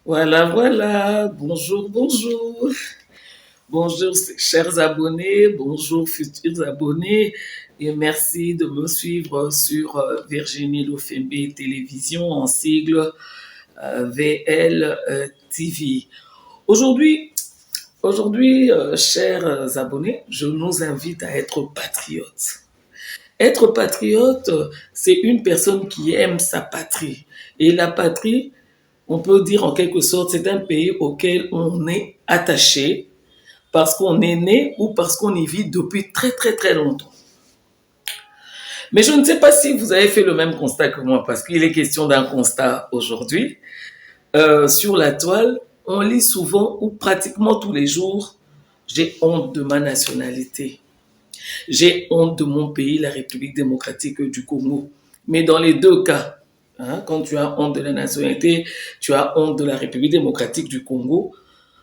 Voilà, voilà. Bonjour, bonjour. Bonjour, chers abonnés. Bonjour, futurs abonnés. Et merci de me suivre sur Virginie Lofembe Télévision en sigle VL TV. Aujourd'hui, chers abonnés, je nous invite à être patriotes. Être patriote, c'est une personne qui aime sa patrie. Et la patrie, on peut dire en quelque sorte, c'est un pays auquel on est attaché parce qu'on est né ou parce qu'on y vit depuis très très très longtemps. Mais je ne sais pas si vous avez fait le même constat que moi, parce qu'il est question d'un constat aujourd'hui. Sur la toile, on lit souvent ou pratiquement tous les jours, j'ai honte de ma nationalité. J'ai honte de mon pays, la République démocratique du Congo. Mais dans les deux cas, quand tu as honte de la nationalité, tu as honte de la République démocratique du Congo,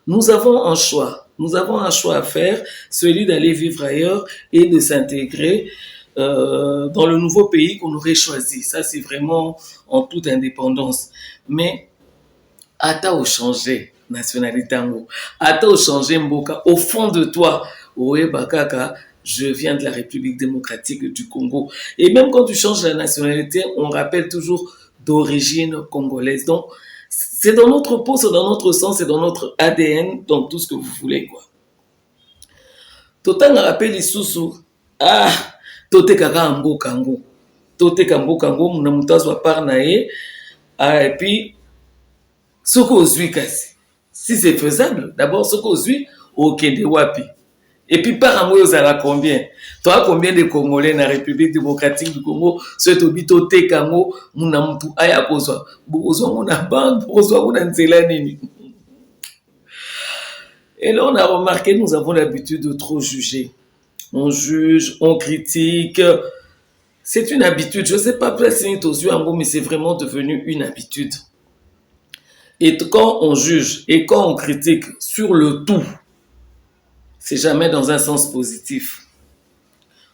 nous avons un choix. Nous avons un choix à faire, celui d'aller vivre ailleurs et de s'intégrer dans le nouveau pays qu'on aurait choisi. Ça, c'est vraiment en toute indépendance. Mais ata au changer nationalité yango, ata au changer mboka, au fond de toi, oyeba kaka, je viens de la République démocratique du Congo. Et même quand tu changes la nationalité, on rappelle toujours d'origine congolaise. Donc, c'est dans notre peau, c'est dans notre sang, c'est dans notre ADN, dans tout ce que vous voulez, quoi. Totanga rappel lisusu, ah, totekaka mboka yango. Toteka mboka yango, muna mutu azwa part na ye, et puis soki ozwi kasi, si c'est faisable, d'abord soki ozwi okende wapi. Et puis par yango ozala combien? Toi combien de Congolais na République démocratique du Congo soki tobi toteka yango muna mutu aya kozwa bokozwa ngo na banque, bokozwa ngo na nzela nini. Et là on a remarqué, nous avons l'habitude de trop juger. On juge, on critique. C'est une habitude. Je ne sais pas si c'est aux yeux en gros, mais c'est vraiment devenu une habitude. Et quand on juge et quand on critique sur le tout, c'est jamais dans un sens positif.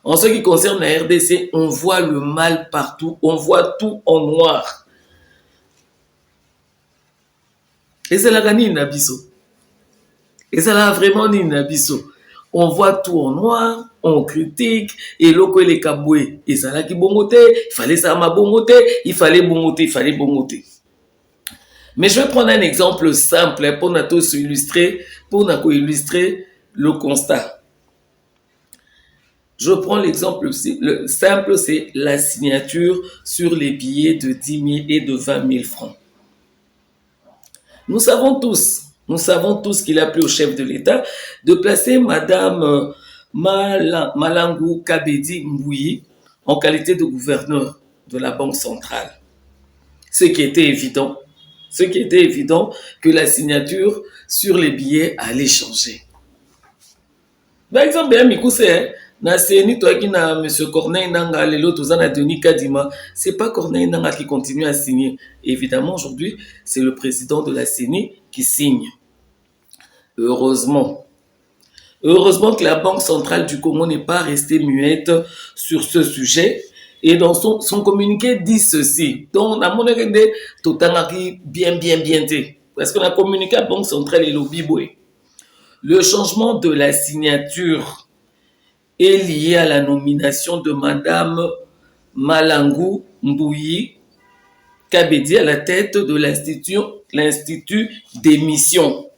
En ce qui concerne la RDC, on voit le mal partout, on voit tout en noir. Et c'est la gani nabiso. Et c'est là vraiment ni nabiso. On voit tout en noir, on critique, et loko les kaboué, et ça là qui bongote, il fallait ça ma bongote, il fallait bongote, il fallait bongote. Mais je vais prendre un exemple simple pour nous illustrer, le constat. Je prends l'exemple le simple, c'est la signature sur les billets de 10 000 et de 20 000 francs. Nous savons tous qu'il a plu au chef de l'État de placer Madame Malangou Kabedi Mbouyi en qualité de gouverneur de la Banque centrale. Ce qui était évident que la signature sur les billets allait changer. Par exemple, na CENI toaki na M. Corneille Nanga, lelo tozana Denis Kadima, c'est pas Corneille Nanga qui continue à signer. Évidemment, aujourd'hui, c'est le président de la CENI qui signe. Heureusement que la Banque centrale du Congo n'est pas restée muette sur ce sujet. Et dans son communiqué dit ceci. Donc, na monnaie totangaki bien. Parce qu'on a communiqué à la Banque centrale et l'Obiboué. Le changement de la signature est lié à la nomination de Madame Malangou Mbouyi Kabedi à la tête de l'Institut d'émission,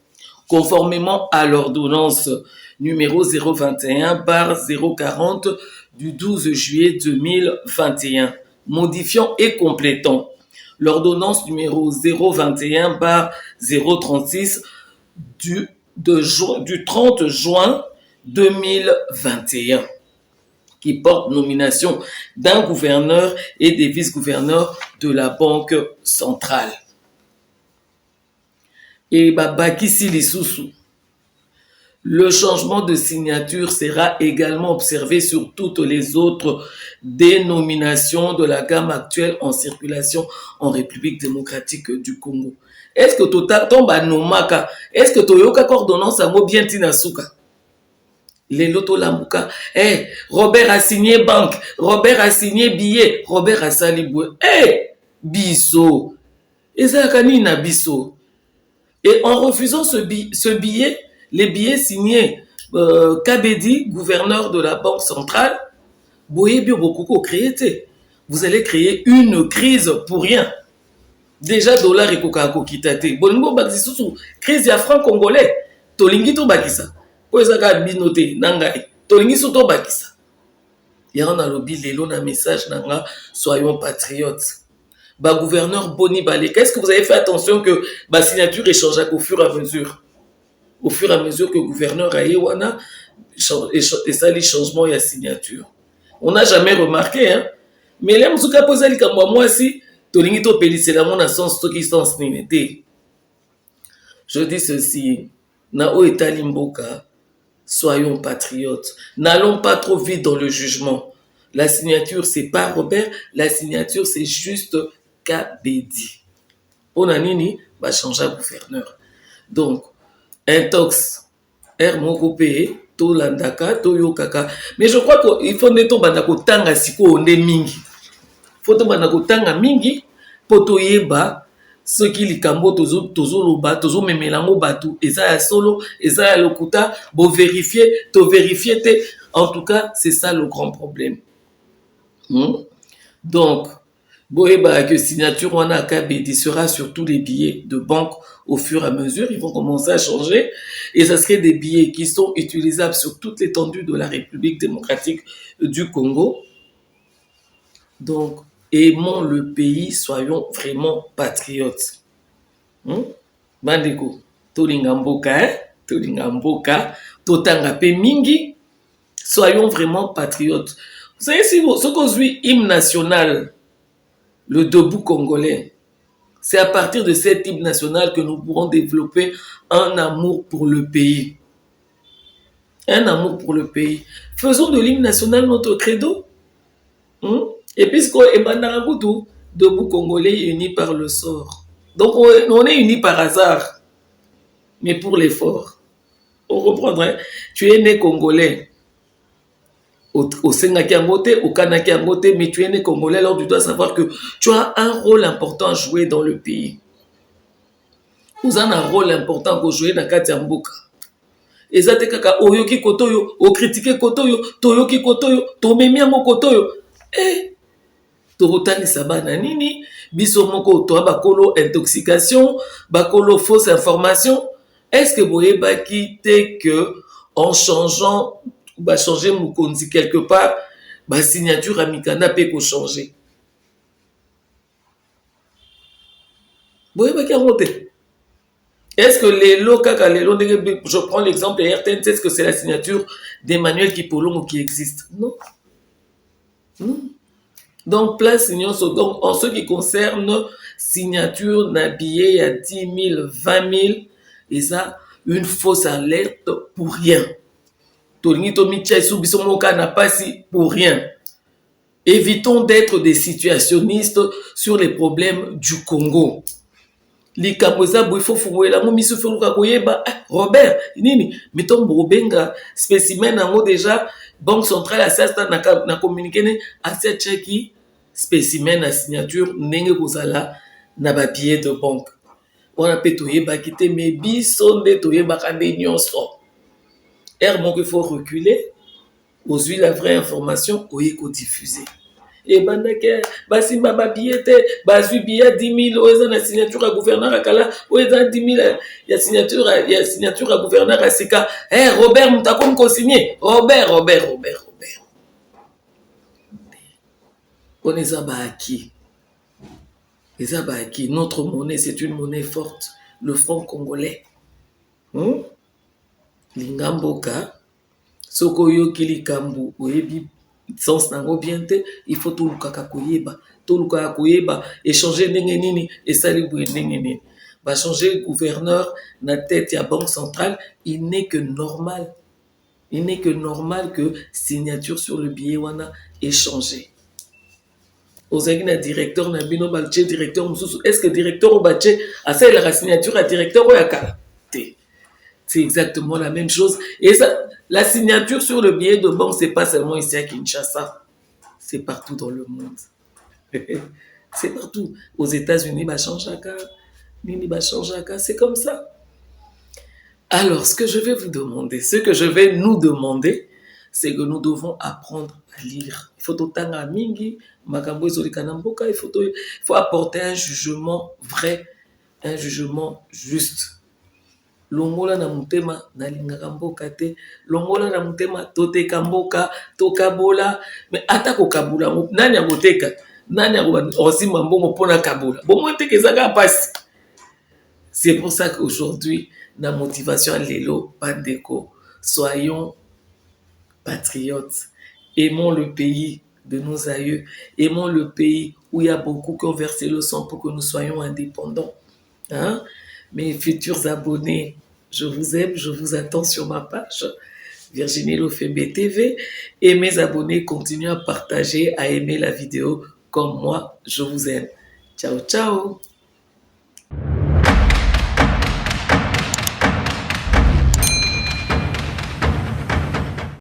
conformément à l'ordonnance numéro 021/040 du 12 juillet 2021, modifiant et complétant l'ordonnance numéro 021/036 du 30 juin 2021, qui porte nomination d'un gouverneur et des vice-gouverneurs de la Banque centrale. Et Bakissi Lisusu, le changement de signature sera également observé sur toutes les autres dénominations de la gamme actuelle en circulation en République démocratique du Congo. Est-ce que tomba nomaka, est-ce que toyoka coordonnance à mo bien tinasuka? Les loto lambuka, Robert a signé banque, Robert a signé billet, Robert a sali boué. Biso, ezalaka nini na biso? Et en refusant ce billet, les billets signés Kabedi, gouverneur de la Banque centrale, vous allez créer une crise pour rien. Déjà, dollar et coca kokitate. Bolingo bakisi sous crise ya franc congolais. Tolingi to bakisa. Po ezaka binote nangai. Tolingi sous to bakisa. Ya on a lobby lelo na message nanga soyons patriotes. Bah gouverneur Boni Baleka, est-ce que vous avez fait attention que ma signature est changée au fur et à mesure? Au fur et à mesure que le gouverneur a Ewana et ça les changements et la signature. On n'a jamais remarqué, hein. Mais là, Moussouka Pozali, comme moi, si, Tolingito Pélicé, mon sens, qui sens n'était. Je dis ceci, Nao et Talimboka, soyons patriotes. N'allons pas trop vite dans le jugement. La signature, c'est pas Robert, la signature, c'est juste Kabedi. On a nini, va changer gouverneur. Donc, intox, R Mokopé, to landaka, to yokaka. Mais je crois qu'il faut neto bandako tanga siko onde mingi. Faut to bandako tanga mingi, poto yeba, ce qui likambo tozo loba, tozo memelango batu, eza ya solo, eza ya lokuta, bo vérifier, to vérifier te. En tout cas, c'est ça le grand problème. Donc, Boeba que signature on a KBD sera sur tous les billets de banque au fur et à mesure, ils vont commencer à changer et ça serait des billets qui sont utilisables sur toute l'étendue de la République démocratique du Congo. Donc, aimons le pays, soyons vraiment patriotes. Bandeko, Tolingamboka, Tolingamboka, Totangape Mingi, soyons vraiment patriotes. Vous savez, si vous, ce qu'on suit hymne national, le debout congolais, c'est à partir de cet hymne national que nous pourrons développer un amour pour le pays. Un amour pour le pays. Faisons de l'hymne national notre credo. Et puisqu'on est debout congolais uni par le sort. Donc on est unis par hasard, mais pour l'effort. On reprendrait. Tu es né congolais. Au Sengaki Angote, au Kanaki Angote, mais tu es né congolais, alors tu dois savoir que tu as un rôle important à jouer dans le pays. Vous avez un rôle important à jouer dans Kati Amboka. Et ça, c'est kaka oyoki kotoyo, o critiquer kotoyo, toyoki kotoyo, tomemiango kotoyo. Eh, torotani sabana nini, biso moko toa bakolo intoxication, bakolo fausse information. Est-ce que vous voyez quitter que en changeant bah changer Mukonzi quelque part, bah signature Amikana peut changer. Boye ba karote. Est-ce que les lots je prends l'exemple de RTN, est-ce que c'est la signature d'Emmanuel Kipolongo qui existe? Non. Non. Donc place signature, donc en ce qui concerne signature d'un billet à 10 000, 20 000, et ça, une fausse alerte pour rien. Pour rien. Évitons d'être des situationnistes sur les problèmes du Congo. Robert, nini, mettons Bobenga, spécimen nango déjà, Banque centrale à ça, na communiqué à cette cheki, spécimen à signature, nenge kozala, na papier de banque. On a pétoyé bakité, mais bisonde toyé bakande nyonso. Donc il faut reculer, aujourd'hui la vraie information, qu'on diffuser. Et bandake, basimba babiete, basu billet 10 000, oeza na signature à gouverneur à Kala, oeza 10 000, il y a signature à gouverneur à Sika. Eh, Robert, mutakom ko signé. Robert. On est abaki. Les abaki. Notre monnaie, c'est une monnaie forte. Le franc congolais. Lingamboka, soko yo kili kambu, oyebi sens nango bien te, il faut tout lukaka koyeba, échanger ndenge nini, et sali boye ndenge nini. Ba changer gouverneur na tête ya banque centrale, il n'est que normal. Il n'est que normal que signature sur le billet wana échanger. Ozaki na directeur na bino balche directeur mususu, est-ce que directeur o bache asa la signature à directeur o yakala? C'est exactement la même chose. Et ça, la signature sur le billet de banque, c'est pas seulement ici à Kinshasa. C'est partout dans le monde. C'est partout. Aux États-Unis, bah, change chacun. Nini va changer, c'est comme ça. Alors, ce que je vais vous demander, ce que je vais nous demander, c'est que nous devons apprendre à lire. Il faut autant à mingi, makambo ezoleka na mboka, il faut apporter un jugement vrai, un jugement juste. Longola na mutema na lingaka mboka te, longola na mutema toteka mboka, tokabola, mais ata kokabula nani akoteka, nani akosimba mbongo mpona kabola. Bongo te kezaka pasi. C'est pour ça qu'aujourd'hui, la motivation à l'élo, Pandeko, soyons patriotes. Aimons le pays de nos aïeux. Aimons le pays où il y a beaucoup qui ont versé le sang pour que nous soyons indépendants. Hein? Mes futurs abonnés, je vous aime, je vous attends sur ma page Virginie Lofembe TV. Et mes abonnés, continuent à partager, à aimer la vidéo comme moi, je vous aime. Ciao, ciao!